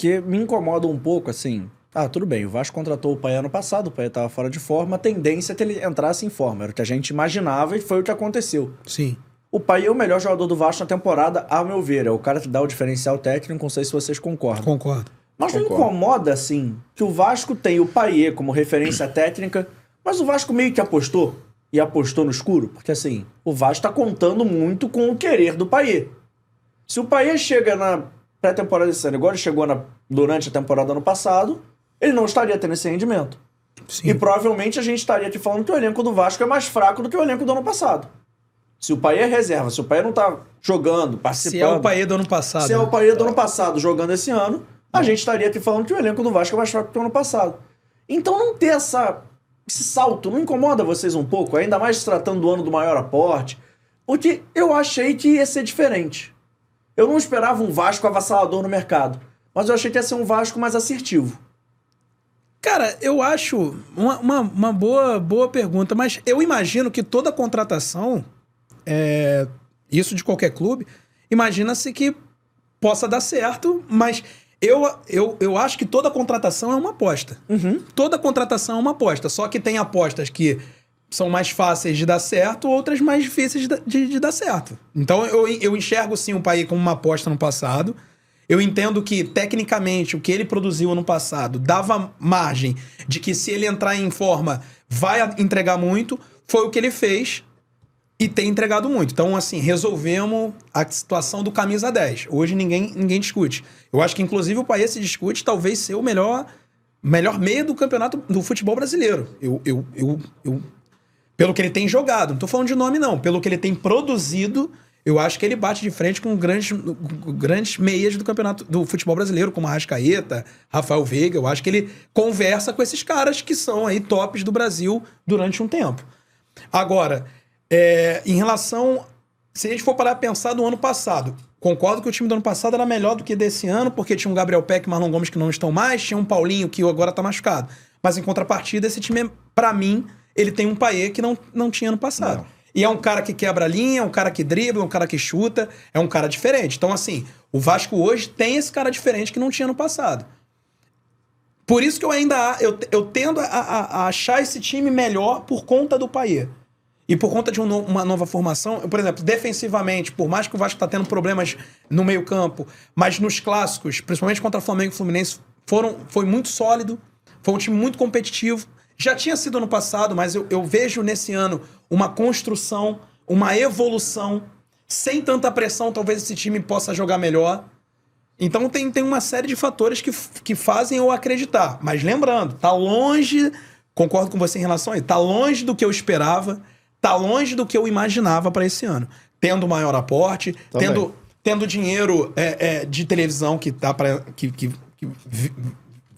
porque me incomoda um pouco, assim... Ah, tudo bem, o Vasco contratou o Payet ano passado, o Payet estava fora de forma, a tendência é que ele entrasse em forma, era o que a gente imaginava e foi o que aconteceu. Sim. O Payet é o melhor jogador do Vasco na temporada, ao meu ver, é o cara que dá o diferencial técnico, não sei se vocês concordam. Concordo. Mas não incomoda, assim, que o Vasco tem o Payet como referência técnica, mas o Vasco meio que apostou, e apostou no escuro, porque assim, o Vasco tá contando muito com o querer do Payet. Se o Payet chega na pré-temporada desse ano, igual ele chegou durante a temporada do ano passado, ele não estaria tendo esse rendimento. Sim. E provavelmente a gente estaria aqui falando que o elenco do Vasco é mais fraco do que o elenco do ano passado. Se o Payet é reserva, se o Payet não tá jogando, participando... Se é o Payet do ano passado. Se é o Payet do ano passado jogando esse ano, a gente estaria aqui falando que o elenco do Vasco é mais fraco do que o ano passado. Então não ter esse salto não incomoda vocês um pouco? Ainda mais se tratando do ano do maior aporte? Porque eu achei que ia ser diferente. Eu não esperava um Vasco avassalador no mercado, mas eu achei que ia ser um Vasco mais assertivo. Cara, eu acho uma boa pergunta, mas eu imagino que toda contratação, isso de qualquer clube, imagina-se que possa dar certo, mas eu acho que toda contratação é uma aposta. Uhum. Toda contratação é uma aposta, só que tem apostas que são mais fáceis de dar certo, outras mais difíceis de dar certo. Então eu enxergo sim o Payet como uma aposta no passado. Eu entendo que, tecnicamente, o que ele produziu ano passado dava margem de que, se ele entrar em forma, vai entregar muito. Foi o que ele fez e tem entregado muito. Então, assim, resolvemos a situação do camisa 10. Hoje ninguém discute. Eu acho que, inclusive, o Payet se discute talvez ser o melhor meia do campeonato do futebol brasileiro. Pelo que ele tem jogado. Não tô falando de nome, não. Pelo que ele tem produzido... Eu acho que ele bate de frente com grandes meias do campeonato do futebol brasileiro, como Arrascaeta, Rafael Veiga. Eu acho que ele conversa com esses caras que são aí tops do Brasil durante um tempo. Agora, em relação... Se a gente for parar a pensar do ano passado, concordo que o time do ano passado era melhor do que desse ano, porque tinha um Gabriel Peck e Marlon Gomes que não estão mais, tinha um Paulinho que agora tá machucado. Mas em contrapartida, esse time, pra mim, ele tem um Payet que não tinha ano passado. Não. E é um cara que quebra a linha, é um cara que dribla, é um cara que chuta, é um cara diferente. Então, assim, o Vasco hoje tem esse cara diferente que não tinha no passado. Por isso que eu tendo a achar esse time melhor por conta do Payet. E por conta de uma nova formação. Por exemplo, defensivamente, por mais que o Vasco tá tendo problemas no meio-campo, mas nos clássicos, principalmente contra Flamengo e Fluminense, foi muito sólido, foi um time muito competitivo. Já tinha sido ano passado, mas eu vejo nesse ano uma construção, uma evolução. Sem tanta pressão, talvez esse time possa jogar melhor. Então tem uma série de fatores que fazem eu acreditar. Mas lembrando, tá longe, concordo com você em relação a isso, tá longe do que eu esperava, tá longe do que eu imaginava para esse ano. Tendo maior aporte, tendo dinheiro de televisão que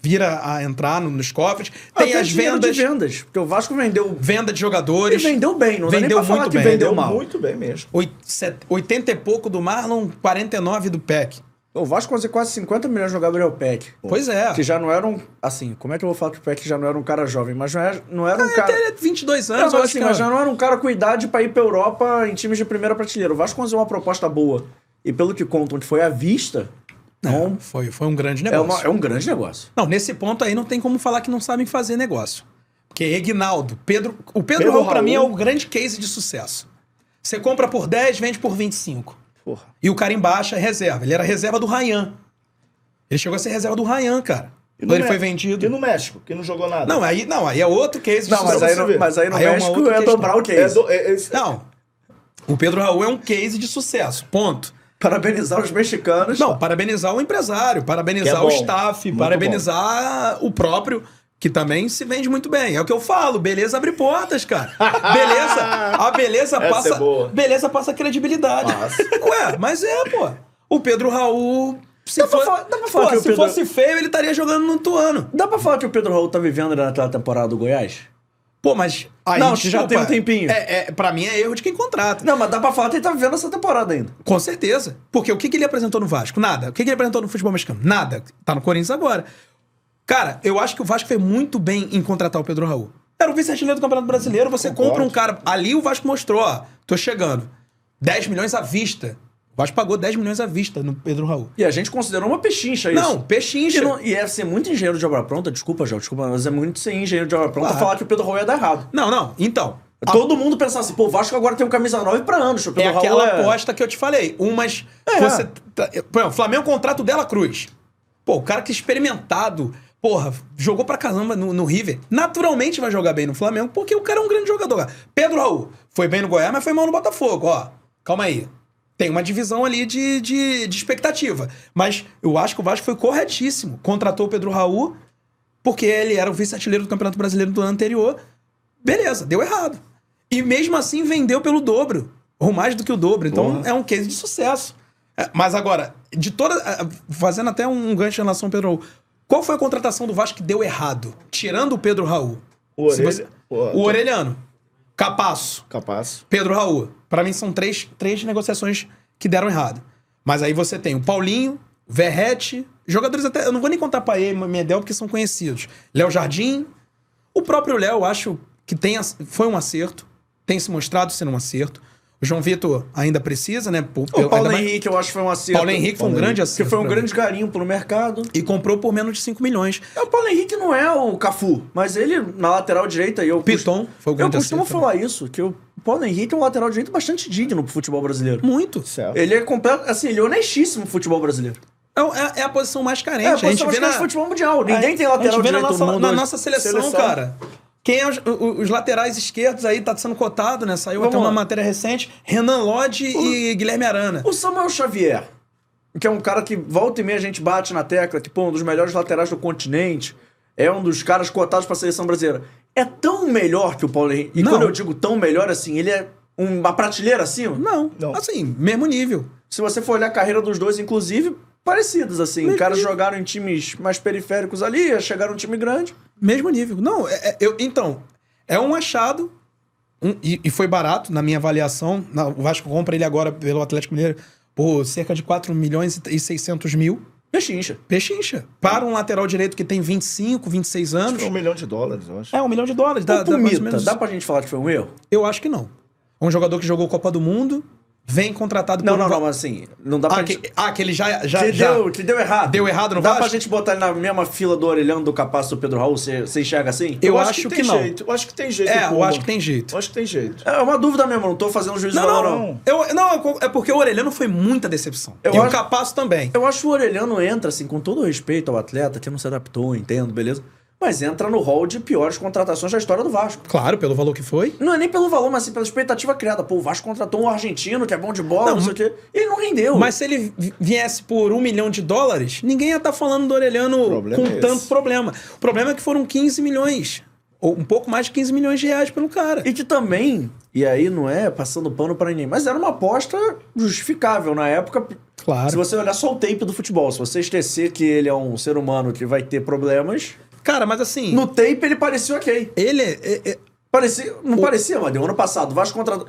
vira a entrar nos cofres. Tem as vendas. Porque o Vasco vendeu... Venda de jogadores. E vendeu bem, não vendeu dá nem pra falar que vendeu mal. Muito bem mesmo. 80 e pouco do Marlon, 49 do Peck. O Vasco conseguiu quase 50 milhões no Gabriel Peck. Pois é. Que já não era um... Assim, como é que eu vou falar que o Peck já não era um cara jovem? Mas não era um cara... Até 22 anos, não, assim, mas já não era um cara com idade pra ir pra Europa em times de primeira prateleira. O Vasco conseguiu uma proposta boa. E pelo que contam, onde foi à vista... Não, foi um grande negócio. É um grande negócio. Não, nesse ponto aí não tem como falar que não sabem fazer negócio. Porque Reginaldo, o Pedro Raul, pra mim, é o grande case de sucesso. Você compra por 10, vende por 25. Porra. E o cara embaixo é reserva. Ele era reserva do Ryan. Ele chegou a ser reserva do Ryan, cara. Quando ele foi vendido. E no México, que não jogou nada. Não, aí é outro case de não, sucesso. Mas aí no México é dobrar o case. Não, o Pedro Raul é um case de sucesso, ponto. Parabenizar os mexicanos. Não, parabenizar o empresário, parabenizar o staff, parabenizar o próprio, que também se vende muito bem. É o que eu falo, beleza abre portas, cara. A beleza passa. Beleza passa credibilidade. Ué, mas pô. O Pedro Raul. Se fosse feio, ele estaria jogando no Tuano. Dá pra falar que o Pedro Raul tá vivendo naquela temporada do Goiás? Pô, mas... Aí, não, já tem um tempinho. Pra mim é erro de quem contrata. Não, mas dá pra falar que ele tá vivendo essa temporada ainda. Com certeza. Porque o que ele apresentou no Vasco? Nada. O que ele apresentou no futebol mexicano? Nada. Tá no Corinthians agora. Cara, eu acho que o Vasco fez muito bem em contratar o Pedro Raul. Era o vice-artilheiro do Campeonato Brasileiro, você compra um cara... Ali o Vasco mostrou, ó, tô chegando. 10 milhões à vista. O Vasco pagou 10 milhões à vista no Pedro Raul. E a gente considerou uma pechincha isso. Não, pechincha. E é ser muito engenheiro de obra pronta, desculpa, mas é muito ser engenheiro de obra pronta Claro. falar que o Pedro Raul ia dar errado. Não, então. Todo mundo pensava assim, pô, o Vasco agora tem um camisa 9 pra anos. O Pedro É Raul aquela aposta que eu te falei. Umas. Você, por exemplo, Flamengo contrata o Dela Cruz. Pô, o cara que é experimentado, porra, jogou pra caramba no River. Naturalmente vai jogar bem no Flamengo, porque o cara é um grande jogador. Pedro Raul foi bem no Goiás, mas foi mal no Botafogo. Ó, calma aí. Tem uma divisão ali de expectativa. Mas eu acho que o Vasco foi corretíssimo. Contratou o Pedro Raul, porque ele era o vice-artilheiro do Campeonato Brasileiro do ano anterior. Beleza, deu errado. E mesmo assim vendeu pelo dobro. Ou mais do que o dobro. Então é um case de sucesso. Mas agora, de toda. Fazendo até um gancho em relação ao Pedro Raul. Qual foi a contratação do Vasco que deu errado? Tirando o Pedro Raul. O Orelhano. Capasso. Pedro Raul. Pra mim são três negociações que deram errado. Mas aí você tem o Paulinho, Verrete, jogadores até... Eu não vou nem contar Paê e Medel porque são conhecidos. Léo Jardim. O próprio Léo, eu acho que foi um acerto. Tem se mostrado ser um acerto. O João Vitor ainda precisa, né? O Paulo Henrique, eu acho que foi um acerto. Paulo Henrique foi um grande acerto. Que foi um grande garimpo no mercado. E comprou por menos de 5 milhões. O Paulo Henrique não é o Cafu, mas ele, na lateral direita... Piton foi o grande acerto. Eu costumo falar isso, que o Paulo Henrique é um lateral direito bastante digno pro futebol brasileiro. Muito. Certo. Ele é completo, assim, ele é honestíssimo pro futebol brasileiro. É a posição mais carente. É a posição mais carente do futebol mundial. Ninguém tem lateral direito no mundo. Na nossa seleção, cara... Quem é os laterais esquerdos aí tá sendo cotado, né? Saiu até uma matéria recente. Renan Lodge e Guilherme Arana. O Samuel Xavier, que é um cara que volta e meia a gente bate na tecla, que, pô, um dos melhores laterais do continente, é um dos caras cotados pra seleção brasileira. É tão melhor que o Paulo Henrique. E quando eu digo tão melhor assim, ele é uma prateleira acima? Não. Assim, mesmo nível. Se você for olhar a carreira dos dois, inclusive, parecidos, assim. Os caras jogaram em times mais periféricos ali, chegaram em um time grande. Mesmo nível. Não, então, é um achado, e foi barato na minha avaliação. O Vasco compra ele agora pelo Atlético Mineiro por cerca de 4 milhões e 600 mil. Pechincha. Para um lateral direito que tem 25, 26 anos. Acho que é $1 milhão, eu acho. $1 milhão. Dá pra gente falar que foi um erro? Eu acho que não. É um jogador que jogou Copa do Mundo, vem contratado por... Não, mas assim, não dá pra gente... que ele já que deu errado. Deu errado no Vasco? Dá Vasco? pra gente botar ele na mesma fila do Orelhão do Capasso do Pedro Raul? Você enxerga assim? Eu acho que não. Eu acho que tem jeito. Eu acho que tem jeito. É uma dúvida mesmo, não tô fazendo juízo de valor, não. É porque o Orelhano foi muita decepção. O Capasso também. Eu acho que o Orelhano entra, assim, com todo o respeito ao atleta, que não se adaptou, entendo, beleza? Mas entra no hall de piores contratações da história do Vasco. Claro, pelo valor que foi. Não é nem pelo valor, mas assim, pela expectativa criada. Pô, o Vasco contratou um argentino que é bom de bola, não sei o quê. Ele não rendeu. Mas se ele viesse por $1 milhão, ninguém ia estar falando do Orelhano com tanto problema. O problema é que foram 15 milhões. Ou um pouco mais de 15 milhões de reais pelo cara. E que também, e aí não é passando pano pra ninguém, mas era uma aposta justificável na época. Claro. Se você olhar só o tape do futebol, se você esquecer que ele é um ser humano que vai ter problemas... Cara, mas assim... No tape ele parecia ok. Não parecia, mas deu ano passado. O Vasco contratou...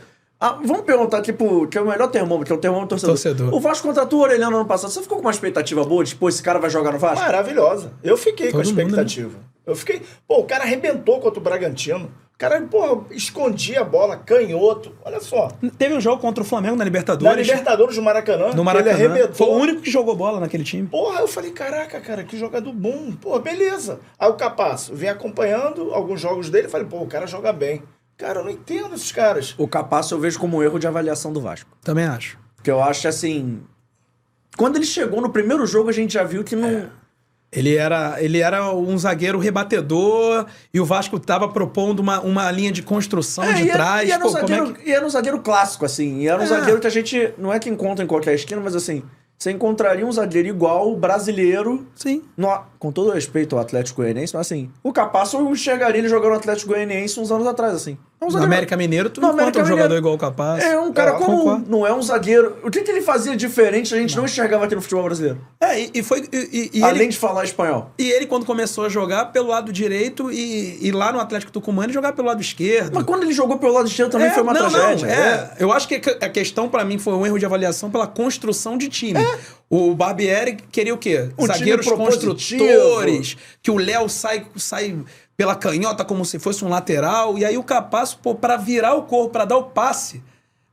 vamos perguntar, tipo, que é o melhor termômetro, que é o termômetro torcedor. O Vasco contratou o Orelhano no ano passado. Você ficou com uma expectativa boa? Tipo, esse cara vai jogar no Vasco? Maravilhosa. Eu fiquei com a expectativa. Mundo, né? Eu fiquei... Pô, o cara arrebentou contra o Bragantino. O cara, pô, escondia a bola, canhoto. Olha só. Teve um jogo contra o Flamengo na Libertadores. Na Libertadores do Maracanã. No Maracanã. Ele arrebentou. Foi o único que jogou bola naquele time. Porra, eu falei, caraca, cara, que jogador bom. Pô, beleza. Aí o Capasso vem acompanhando alguns jogos dele. Falei, pô, o cara joga bem. Cara, eu não entendo esses caras. O Capasso eu vejo como um erro de avaliação do Vasco. Também acho. Porque eu acho assim... Quando ele chegou no primeiro jogo, a gente já viu que não... Ele era um zagueiro rebatedor e o Vasco tava propondo uma linha de construção de trás. E era um zagueiro clássico, assim. E era um zagueiro que a gente... Não é que encontra em qualquer esquina, mas assim... Você encontraria um zagueiro igual, brasileiro. Sim. Com todo respeito ao Atlético Goianiense, mas assim... O Capasso eu enxergaria ele jogando no Atlético Goianiense uns anos atrás, assim. No América Mineiro, tu encontra um jogador igual o Capasso. É um cara comum, não é um zagueiro. O que ele fazia diferente, a gente não enxergava aqui no futebol brasileiro. Além de falar espanhol. E ele, quando começou a jogar pelo lado direito e lá no Atlético Tucumã, ele jogava pelo lado esquerdo. Mas quando ele jogou pelo lado esquerdo também foi uma tragédia. Eu acho que a questão, pra mim, foi um erro de avaliação pela construção de time. O Barbieri queria o quê? Zagueiros construtores, que o Léo sai pela canhota como se fosse um lateral, e aí o Capasso, pô, pra virar o corpo, pra dar o passe,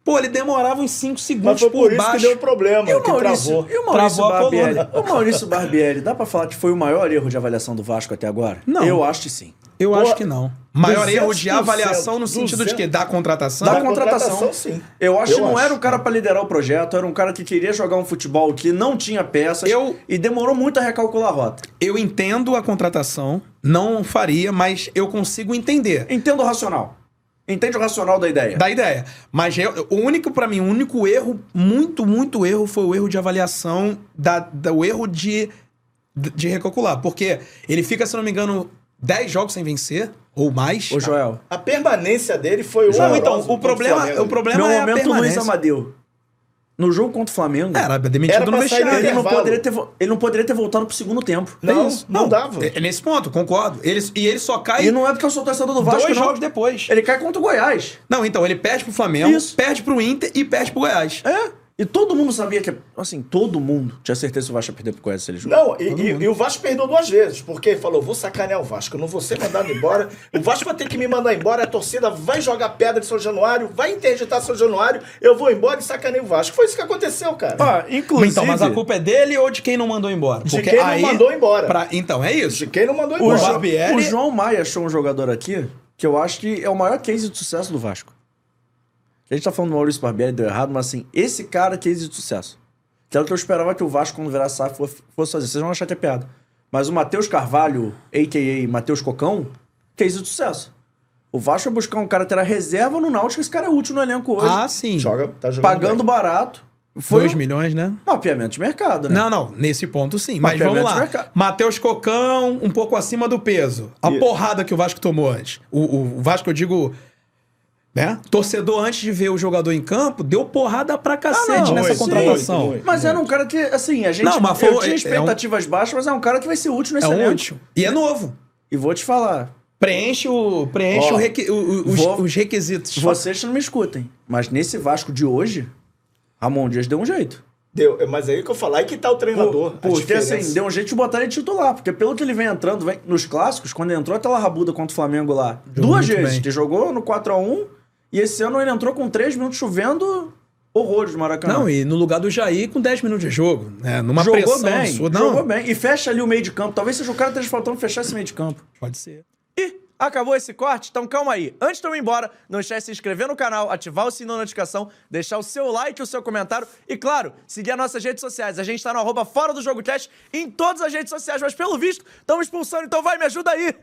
Pô, ele demorava uns 5 Mas segundos foi por isso baixo. que deu problema, E o que Maurício, travou. e o Maurício Travou a Barbieri? coluna. O Maurício Barbieri, dá pra falar que foi o maior erro de avaliação do Vasco até agora? Não. Eu acho que sim. Eu Pô, acho que não. Maior erro de 200%, avaliação no sentido de quê? Da contratação? Da Da contratação. contratação, sim. Eu acho que não era acho. um cara pra liderar o projeto, era um cara que queria jogar um futebol que não tinha peças e demorou muito a recalcular a rota. Eu entendo a contratação, não faria, mas eu consigo entender. Entendo o racional. Entende o racional da ideia. Da ideia. Mas o único erro, muito erro, foi o erro de avaliação, o erro de recalcular. Porque ele fica, se não me engano, 10 jogos sem vencer, ou mais. Ô, Joel. A permanência dele foi o Não, então, o problema Meu é a momento, Luiz permanência. Amadeu. No jogo contra o Flamengo, Era demitido Era no pra sair vestiário. ele não poderia ter voltado pro segundo tempo. Não, É isso. não dava. É nesse ponto, concordo. Ele só cai E não é porque eu sou torcedor do Vasco, 2 não. jogos depois. Ele cai contra o Goiás. Não, então, ele perde pro Flamengo, Isso. perde pro Inter e perde pro Goiás. É. E todo mundo sabia que... Assim, todo mundo tinha certeza que o Vasco ia perder pro Goiás se ele jogar. Não, e o Vasco perdeu 2 vezes, porque ele falou, vou sacanear o Vasco, eu não vou ser mandado embora, o Vasco vai ter que me mandar embora, a torcida vai jogar pedra de São Januário, vai interditar São Januário, eu vou embora e sacaneio o Vasco. Foi isso que aconteceu, cara. Ah, inclusive... Então, mas a culpa é dele ou de quem não mandou embora? De quem não mandou embora. Então, é isso. De quem não mandou O, embora. Barbieri- o João Maia achou um jogador aqui que eu acho que é o maior case de sucesso do Vasco. A gente tá falando do Maurício Barbieri, deu errado, mas assim, esse cara é case de sucesso. Que era o que eu esperava que o Vasco, quando virasse SAF, fosse fazer. Vocês vão achar que é piada. Mas o Matheus Carvalho, a.k.a. Matheus Cocão, case de sucesso. O Vasco vai buscar um cara que era reserva no Náutico, esse cara é útil no elenco hoje. Ah, sim. Tá jogando Pagando bem. barato. 2 milhões, né? Mapeamento de mercado, né? Não, nesse ponto sim. Mas Mapeamento vamos de lá. mercado. Matheus Cocão, um pouco acima do peso. A porrada que o Vasco tomou antes. O Vasco, eu digo, né? Torcedor, antes de ver o jogador em campo, deu porrada pra cacete não, nessa muito, contratação. muito. Mas era um cara que, assim, a gente... Não, mas eu foi- tinha expectativas baixas, mas é um cara que vai ser útil nesse É elenco. útil. E é novo. E vou te falar, Preenche Ó, os requisitos. vocês não me escutem, mas nesse Vasco de hoje, Ramon Dias deu um jeito. Deu, mas aí que eu falar, aí que tá o treinador. a Porque diferença. assim, deu um jeito de botar ele titular. Porque pelo que ele vem entrando, nos clássicos, quando ele entrou aquela rabuda contra o Flamengo lá, Jogou 2 muito vezes, bem. que jogou no 4x1, e esse ano ele entrou com 3 minutos chovendo horrores no Maracanã. Não, e no lugar do Jair com 10 minutos de jogo. Né? Numa jogou pressão bem, absurda. jogou bem. E fecha ali o meio de campo. Talvez seja o cara que esteja faltando fechar esse meio de campo. Pode ser. E acabou esse corte? Então calma aí. Antes de eu ir embora, não esquece de se inscrever no canal, ativar o sininho da notificação, deixar o seu like e o seu comentário e, claro, seguir as nossas redes sociais. A gente tá no @ForaDoJogoCast em todas as redes sociais, mas pelo visto, estamos expulsando, então vai, me ajuda aí!